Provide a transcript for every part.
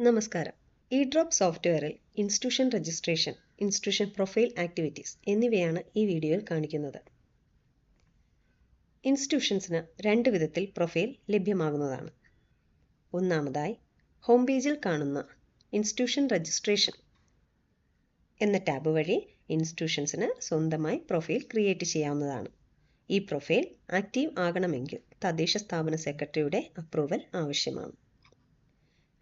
നമസ്കാരം. ഇഡ്രോപ്പ് സോഫ്റ്റ്വെയറിൽ institution registration, institution profile activities എന്നിവയാണ് ഈ വീഡിയോയിൽ കാണിക്കുന്നത്. ഇൻസ്റ്റിറ്റ്യൂഷൻസിന് രണ്ട് വിധത്തിൽ പ്രൊഫൈൽ ലഭ്യമാകുന്നതാണ്. ഒന്നാമതായി ഹോം പേജിൽ കാണുന്ന ഇൻസ്റ്റിറ്റ്യൂഷൻ രജിസ്ട്രേഷൻ എന്ന ടാബ് വഴി ഇൻസ്റ്റിറ്റ്യൂഷൻസിന് സ്വന്തമായി പ്രൊഫൈൽ ക്രിയേറ്റ് ചെയ്യാവുന്നതാണ്. ഈ പ്രൊഫൈൽ ആക്റ്റീവ് ആകണമെങ്കിൽ തദ്ദേശ സ്ഥാപന സെക്രട്ടറിയുടെ അപ്രൂവൽ ആവശ്യമാണ്.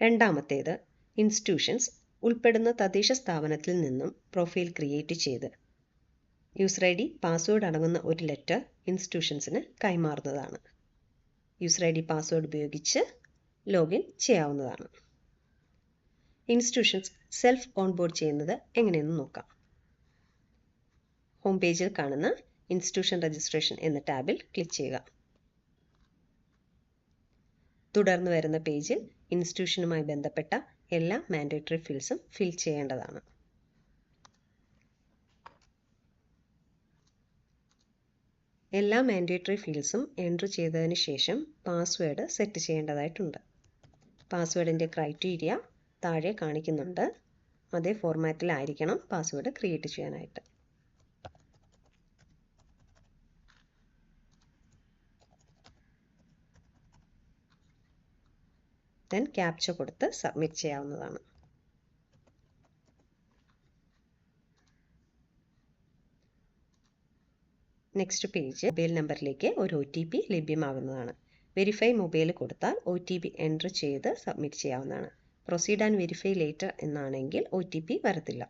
രണ്ടാമത്തേത്, ഇൻസ്റ്റിറ്റ്യൂഷൻസ് ഉൾപ്പെടുന്ന തദ്ദേശ സ്ഥാപനത്തിൽ നിന്നും പ്രൊഫൈൽ ക്രിയേറ്റ് ചെയ്ത് യൂസർ ID, പാസ്വേഡ് അടങ്ങുന്ന ഒരു ലെറ്റർ ഇൻസ്റ്റിറ്റ്യൂഷൻസിന് കൈമാറുന്നതാണ്. യൂസർ ID, പാസ്വേഡ് ഉപയോഗിച്ച് ലോഗിൻ ചെയ്യാവുന്നതാണ്. ഇൻസ്റ്റിറ്റ്യൂഷൻസ് സെൽഫ് ഓൺബോർഡ് ചെയ്യുന്നത് എങ്ങനെയെന്ന് നോക്കാം. ഹോം പേജിൽ കാണുന്ന ഇൻസ്റ്റിറ്റ്യൂഷൻ രജിസ്ട്രേഷൻ എന്ന ടാബിൽ ക്ലിക്ക് ചെയ്യുക. തുടർന്ന് വരുന്ന പേജിൽ ഇൻസ്റ്റിറ്റ്യൂഷനുമായി ബന്ധപ്പെട്ട എല്ലാ മാൻഡേറ്ററി ഫീൽഡ്സും ഫിൽ ചെയ്യേണ്ടതാണ്. എല്ലാ മാൻഡേറ്ററി ഫീൽഡ്സും എൻട്രി ചെയ്തതിന് ശേഷം പാസ്വേഡ് സെറ്റ് ചെയ്യേണ്ടതായിട്ടുണ്ട്. പാസ്വേഡിൻ്റെ ക്രൈറ്റീരിയ താഴെ കാണിക്കുന്നുണ്ട്. അതേ ഫോർമാറ്റിലായിരിക്കണം പാസ്വേഡ് ക്രിയേറ്റ് ചെയ്യാനായിട്ട്. ദെൻ ക്യാപ്ച കൊടുത്ത് സബ്മിറ്റ് ചെയ്യാവുന്നതാണ്. നെക്സ്റ്റ് പേജ് മൊബൈൽ നമ്പറിലേക്ക് ഒരു OTP ലഭ്യമാകുന്നതാണ്. വെരിഫൈ മൊബൈൽ കൊടുത്താൽ OTP എൻറ്റർ ചെയ്ത് സബ്മിറ്റ് ചെയ്യാവുന്നതാണ്. പ്രൊസീഡ് ആൻഡ് വെരിഫൈ ലേറ്റർ എന്നാണെങ്കിൽ OTP വരത്തില്ല.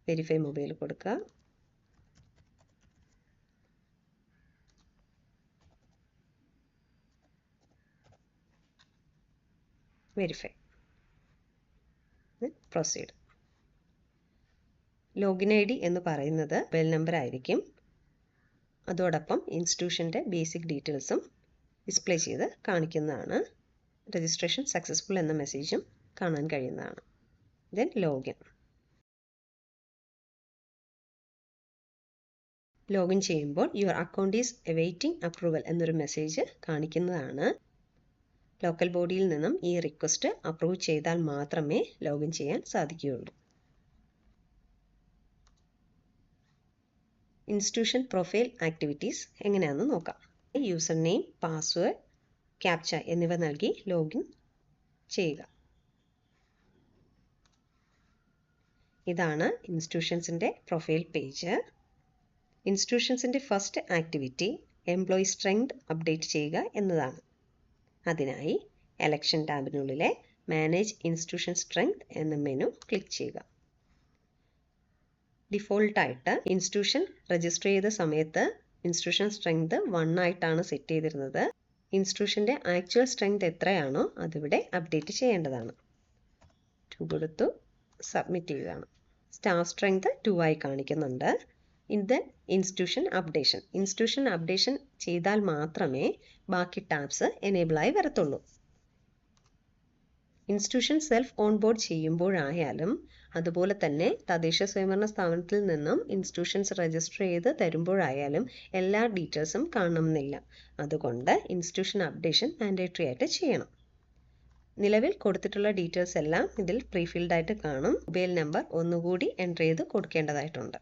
വെരിഫൈ മൊബൈൽ കൊടുക്കുക. Verify, proceed. ലോഗിൻ ID എന്ന് പറയുന്നത് മൊബൈൽ നമ്പർ ആയിരിക്കും. അതോടൊപ്പം ഇൻസ്റ്റിറ്റ്യൂഷൻ്റെ ബേസിക് ഡീറ്റെയിൽസും ഡിസ്പ്ലേ ചെയ്ത് കാണിക്കുന്നതാണ്. രജിസ്ട്രേഷൻ സക്സസ്ഫുൾ എന്ന മെസ്സേജും കാണാൻ കഴിയുന്നതാണ്. ദെൻ ലോഗിൻ ചെയ്യുമ്പോൾ your account is awaiting approval എന്നൊരു മെസ്സേജ് കാണിക്കുന്നതാണ്. ലോക്കൽ ബോഡിയിൽ നിന്നും ഈ റിക്വസ്റ്റ് അപ്രൂവ് ചെയ്താൽ മാത്രമേ ലോഗിൻ ചെയ്യാൻ സാധിക്കുകയുള്ളൂ. ഇൻസ്റ്റിറ്റ്യൂഷൻ പ്രൊഫൈൽ ആക്ടിവിറ്റീസ് എങ്ങനെയാണെന്ന് നോക്കാം. യൂസർ നെയിം, പാസ്വേഡ്, ക്യാപ്ച എന്നിവ നൽകി ലോഗിൻ ചെയ്യുക. ഇതാണ് ഇൻസ്റ്റിറ്റ്യൂഷൻസിൻ്റെ പ്രൊഫൈൽ പേജ്. ഇൻസ്റ്റിറ്റ്യൂഷൻസിൻ്റെ first activity employee strength update ചെയ്യുക എന്നതാണ്. അതിനായി എലക്ഷൻ ടാബിനുള്ളിലെ മാനേജ് ഇൻസ്റ്റിറ്റ്യൂഷൻ സ്ട്രെങ്ത് എന്ന മെനു ക്ലിക്ക് ചെയ്യുക. ഡിഫോൾട്ടായിട്ട് ഇൻസ്റ്റിറ്റ്യൂഷൻ രജിസ്റ്റർ ചെയ്ത സമയത്ത് ഇൻസ്റ്റിറ്റ്യൂഷൻ സ്ട്രെങ്ത് 1 ആയിട്ടാണ് സെറ്റ് ചെയ്തിരുന്നത്. ഇൻസ്റ്റിറ്റ്യൂഷൻ്റെ ആക്ച്വൽ സ്ട്രെങ്ത് എത്രയാണോ അതിവിടെ അപ്ഡേറ്റ് ചെയ്യേണ്ടതാണ്. 2 കൊടുത്തു സബ്മിറ്റ് ചെയ്യുകയാണ്. സ്റ്റാഫ് സ്ട്രെങ്ത് 2 ആയി കാണിക്കുന്നുണ്ട്. ഇത് ഇൻസ്റ്റിറ്റ്യൂഷൻ അപ്ഡേഷൻ ചെയ്താൽ മാത്രമേ ബാക്കി ടാബ്സ് എനേബിളായി വരത്തുള്ളൂ. ഇൻസ്റ്റിറ്റ്യൂഷൻ സെൽഫ് ഓൺബോർഡ് ചെയ്യുമ്പോഴായാലും അതുപോലെ തന്നെ തദ്ദേശ സ്വയംഭരണ സ്ഥാപനത്തിൽ നിന്നും ഇൻസ്റ്റിറ്റ്യൂഷൻസ് രജിസ്റ്റർ ചെയ്ത് തരുമ്പോഴായാലും എല്ലാ ഡീറ്റെയിൽസും കാണണമെന്നില്ല. അതുകൊണ്ട് ഇൻസ്റ്റിറ്റ്യൂഷൻ അപ്ഡേഷൻ മാൻഡേറ്ററി ആയിട്ട് ചെയ്യണം. നിലവിൽ കൊടുത്തിട്ടുള്ള ഡീറ്റെയിൽസ് എല്ലാം ഇതിൽ പ്രീഫിൽഡ് ആയിട്ട് കാണും. മൊബൈൽ നമ്പർ ഒന്നുകൂടി എൻ്റർ ചെയ്ത് കൊടുക്കേണ്ടതായിട്ടുണ്ട്.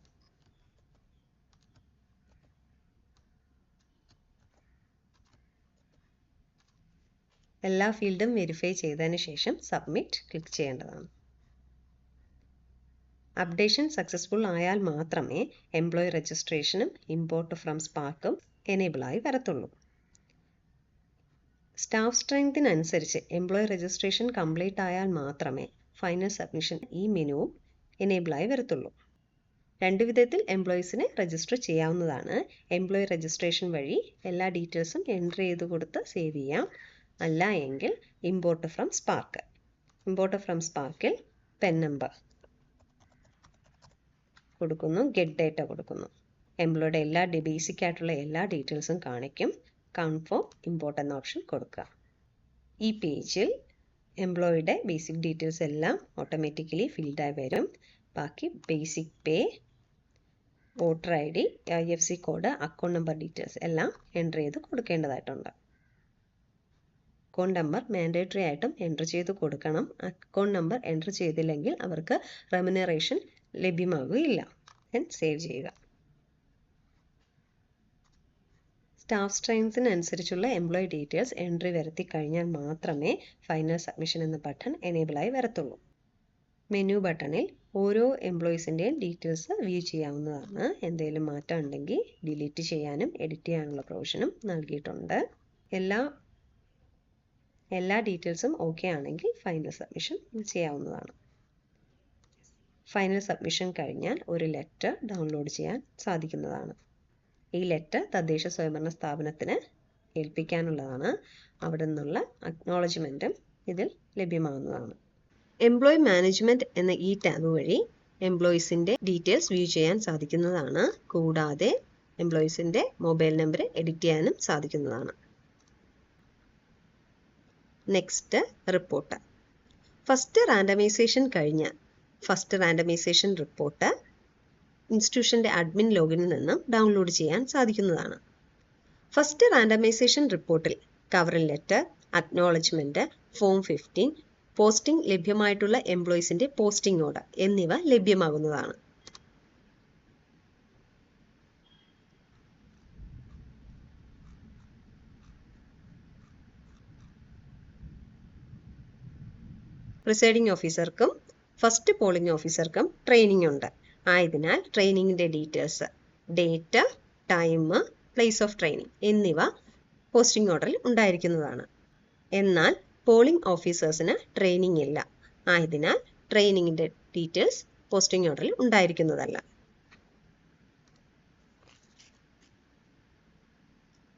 എല്ലാ ഫീൽഡും വെരിഫൈ ചെയ്തതിന് ശേഷം സബ്മിറ്റ് ക്ലിക്ക് ചെയ്യേണ്ടതാണ്. അപ്ഡേഷൻ സക്സസ്ഫുൾ ആയാൽ മാത്രമേ എംപ്ലോയി രജിസ്ട്രേഷനും ഇമ്പോർട്ട് ഫ്രം സ്പാർക്കും എനേബിളായി വരത്തുള്ളൂ. സ്റ്റാഫ് സ്ട്രെങ്തിനനുസരിച്ച് എംപ്ലോയി രജിസ്ട്രേഷൻ കംപ്ലീറ്റ് ആയാൽ മാത്രമേ ഫൈനൽ സബ്മിഷൻ ഈ മെനുവും എനേബിളായി വരത്തുള്ളൂ. രണ്ട് വിധത്തിൽ എംപ്ലോയീസിനെ രജിസ്റ്റർ ചെയ്യാവുന്നതാണ്. എംപ്ലോയി രജിസ്ട്രേഷൻ വഴി എല്ലാ ഡീറ്റെയിൽസും എൻ്റർ ചെയ്ത് കൊടുത്ത് സേവ് ചെയ്യാം. അല്ല എങ്കിൽ ഇമ്പോർട്ട് ഫ്രം സ്പാർക്കിൽ പെൻ നമ്പർ കൊടുക്കുന്നു, ഗെറ്റ് ഡേറ്റ കൊടുക്കുന്നു. എംപ്ലോയിയുടെ എല്ലാ ബേസിക് ആയിട്ടുള്ള എല്ലാ ഡീറ്റെയിൽസും കാണിക്കും. കൺഫേം ഇമ്പോർട്ട് എന്ന ഓപ്ഷൻ കൊടുക്കുക. ഈ പേജിൽ എംപ്ലോയിയുടെ ബേസിക് ഡീറ്റെയിൽസ് എല്ലാം ഓട്ടോമാറ്റിക്കലി ഫിൽഡായി വരും. ബാക്കി basic pay, voter ID, IFSC code, account number details എല്ലാം എൻ്റർ ചെയ്ത് കൊടുക്കേണ്ടതായിട്ടുണ്ട്. അക്കൗണ്ട് നമ്പർ മാൻഡേറ്ററി ആയിട്ടും എൻ്റർ ചെയ്ത് കൊടുക്കണം. അക്കൗണ്ട് നമ്പർ എൻ്റർ ചെയ്തില്ലെങ്കിൽ അവർക്ക് റെമ്യൂണറേഷൻ ലഭ്യമാകുകയില്ല. ദെൻ സേവ് ചെയ്യുക. സ്റ്റാഫ് സ്ട്രെങ്തിനനുസരിച്ചുള്ള എംപ്ലോയി ഡീറ്റെയിൽസ് എൻട്രി വരുത്തി കഴിഞ്ഞാൽ മാത്രമേ ഫൈനൽ സബ്മിഷൻ എന്ന ബട്ടൺ എനേബിളായി വരത്തുള്ളൂ. മെനു ബട്ടണിൽ ഓരോ എംപ്ലോയീസിൻ്റെയും ഡീറ്റെയിൽസ് വ്യൂ ചെയ്യാവുന്നതാണ്. എന്തെങ്കിലും മാറ്റം ഉണ്ടെങ്കിൽ ഡിലീറ്റ് ചെയ്യാനും എഡിറ്റ് ചെയ്യാനുള്ള പ്രൊവിഷനും നൽകിയിട്ടുണ്ട്. എല്ലാ ഡീറ്റെയിൽസും ഓക്കെ ആണെങ്കിൽ ഫൈനൽ സബ്മിഷൻ ചെയ്യാവുന്നതാണ്. ഫൈനൽ സബ്മിഷൻ കഴിഞ്ഞാൽ ഒരു ലെറ്റർ ഡൗൺലോഡ് ചെയ്യാൻ സാധിക്കുന്നതാണ്. ഈ ലെറ്റർ തദ്ദേശ സ്വയംഭരണ സ്ഥാപനത്തിന് ഏൽപ്പിക്കാനുള്ളതാണ്. അവിടെ നിന്നുള്ള അക്നോളജ്മെൻറ്റും ഇതിൽ ലഭ്യമാകുന്നതാണ്. എംപ്ലോയി മാനേജ്മെൻറ്റ് എന്ന ഈ ടാബ് വഴി എംപ്ലോയീസിൻ്റെ ഡീറ്റെയിൽസ് വ്യൂ ചെയ്യാൻ സാധിക്കുന്നതാണ്. കൂടാതെ എംപ്ലോയീസിൻ്റെ മൊബൈൽ നമ്പർ എഡിറ്റ് ചെയ്യാനും സാധിക്കുന്നതാണ്. Next report. ഫസ്റ്റ് റാൻഡമൈസേഷൻ കഴിഞ്ഞ ഫസ്റ്റ് റാൻഡമൈസേഷൻ റിപ്പോർട്ട് ഇൻസ്റ്റിറ്റ്യൂഷൻ്റെ അഡ്മിൻ ലോഗിനിൽ നിന്നും ഡൗൺലോഡ് ചെയ്യാൻ സാധിക്കുന്നതാണ്. ഫസ്റ്റ് റാൻഡമൈസേഷൻ റിപ്പോർട്ടിൽ covering letter, acknowledgement, form 15, posting ലഭ്യമായിട്ടുള്ള എംപ്ലോയീസിൻ്റെ പോസ്റ്റിംഗ് ഓർഡർ എന്നിവ ലഭ്യമാകുന്നതാണ്. പ്രിസൈഡിംഗ് ഓഫീസർക്കും ഫസ്റ്റ് പോളിംഗ് ഓഫീസർക്കും ട്രെയിനിങ് ഉണ്ട്. ആയതിനാൽ ട്രെയിനിങ്ങിൻ്റെ details, date, time, place of training എന്നിവ പോസ്റ്റിംഗ് ഓർഡറിൽ ഉണ്ടായിരിക്കുന്നതാണ്. എന്നാൽ പോളിംഗ് ഓഫീസേഴ്സിന് ട്രെയിനിങ് ഇല്ല. ആയതിനാൽ ട്രെയിനിങ്ങിൻ്റെ ഡീറ്റെയിൽസ് പോസ്റ്റിംഗ് ഓർഡറിൽ ഉണ്ടായിരിക്കുന്നതല്ല.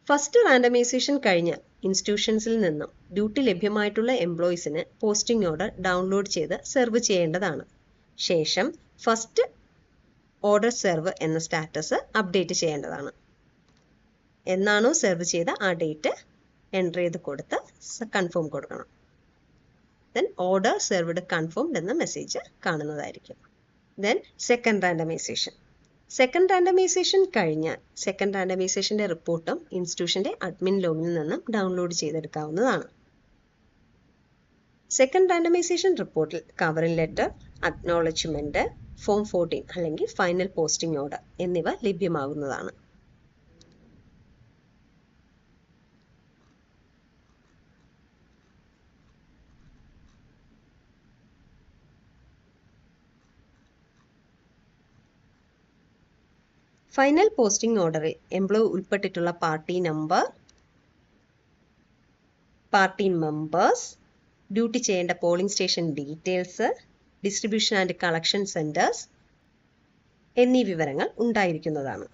ഫസ്റ്റ് റാൻഡമൈസേഷൻ കഴിഞ്ഞ ഇൻസ്റ്റിറ്റ്യൂഷൻസിൽ നിന്നും ഡ്യൂട്ടി ലഭ്യമായിട്ടുള്ള എംപ്ലോയീസിന് പോസ്റ്റിംഗ് ഓർഡർ ഡൗൺലോഡ് ചെയ്ത് സെർവ് ചെയ്യേണ്ടതാണ്. ശേഷം ഫസ്റ്റ് ഓർഡർ സെർവ് എന്ന സ്റ്റാറ്റസ് അപ്ഡേറ്റ് ചെയ്യേണ്ടതാണ്. എന്നാണോ സെർവ് ചെയ്ത ആ ഡേറ്റ് എൻ്റർ ചെയ്ത് കൊടുത്ത് കൺഫേം കൊടുക്കണം. ദെൻ ഓർഡർ സെർവ്ഡ് കൺഫേംഡ് എന്ന മെസ്സേജ് കാണുന്നതായിരിക്കും. Then second randomisation. Second randomisation കഴിഞ്ഞാൽ സെക്കൻഡ് റാൻഡമൈസേഷൻ്റെ റിപ്പോർട്ടും ഇൻസ്റ്റിറ്റ്യൂഷൻ്റെ അഡ്മിൻ ലോഗിൽ നിന്നും ഡൗൺലോഡ് ചെയ്തെടുക്കാവുന്നതാണ്. സെക്കൻഡ് റാൻഡമൈസേഷൻ റിപ്പോർട്ടിൽ കവറിംഗ് ലെറ്റർ, അക്നോളജ്മെൻറ്റ്, ഫോം 14 അല്ലെങ്കിൽ ഫൈനൽ പോസ്റ്റിംഗ് ഓർഡർ എന്നിവ ലഭ്യമാകുന്നതാണ്. ഫൈനൽ പോസ്റ്റിംഗ് ഓർഡറിൽ എംപ്ലോയി ഉൾപ്പെട്ടിട്ടുള്ള party number, party members, duty ചെയ്യേണ്ട polling station details, distribution and collection centres എന്നീ വിവരങ്ങൾ ഉണ്ടായിരിക്കുന്നതാണ്.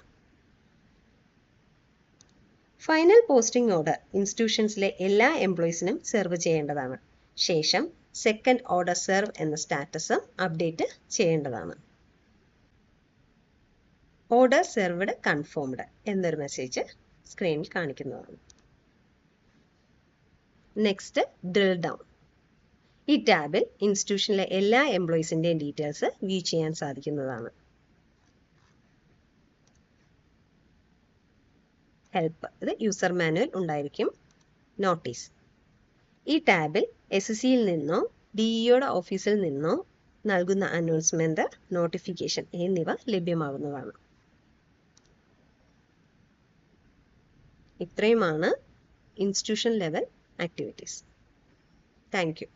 ഫൈനൽ പോസ്റ്റിംഗ് ഓർഡർ ഇൻസ്റ്റിറ്റ്യൂഷൻസിലെ എല്ലാ എംപ്ലോയീസിനും സെർവ് ചെയ്യേണ്ടതാണ്. ശേഷം സെക്കൻഡ് ഓർഡർ സെർവ് എന്ന സ്റ്റാറ്റസും അപ്ഡേറ്റ് ചെയ്യേണ്ടതാണ്. ഓർഡർ സെർവ്ഡ് കൺഫേംഡ് എന്നൊരു മെസ്സേജ് സ്ക്രീനിൽ കാണിക്കുന്നതാണ്. Next drill down. ഈ ടാബിൽ ഇൻസ്റ്റിറ്റ്യൂഷനിലെ എല്ലാ എംപ്ലോയീസിൻ്റെയും ഡീറ്റെയിൽസ് വ്യൂ ചെയ്യാൻ സാധിക്കുന്നതാണ്. ഹെൽപ്പ്, ഇത് യൂസർ മാനുവൽ ഉണ്ടായിരിക്കും. നോട്ടീസ്. ഈ ടാബിൽ SSCയിൽ നിന്നോ DEOയുടെ ഓഫീസിൽ നിന്നോ നൽകുന്ന അനൗൺസ്മെൻറ്റ്, നോട്ടിഫിക്കേഷൻ എന്നിവ ലഭ്യമാകുന്നതാണ്. ഇത്രയുമാണ് institution level activities. Thank you.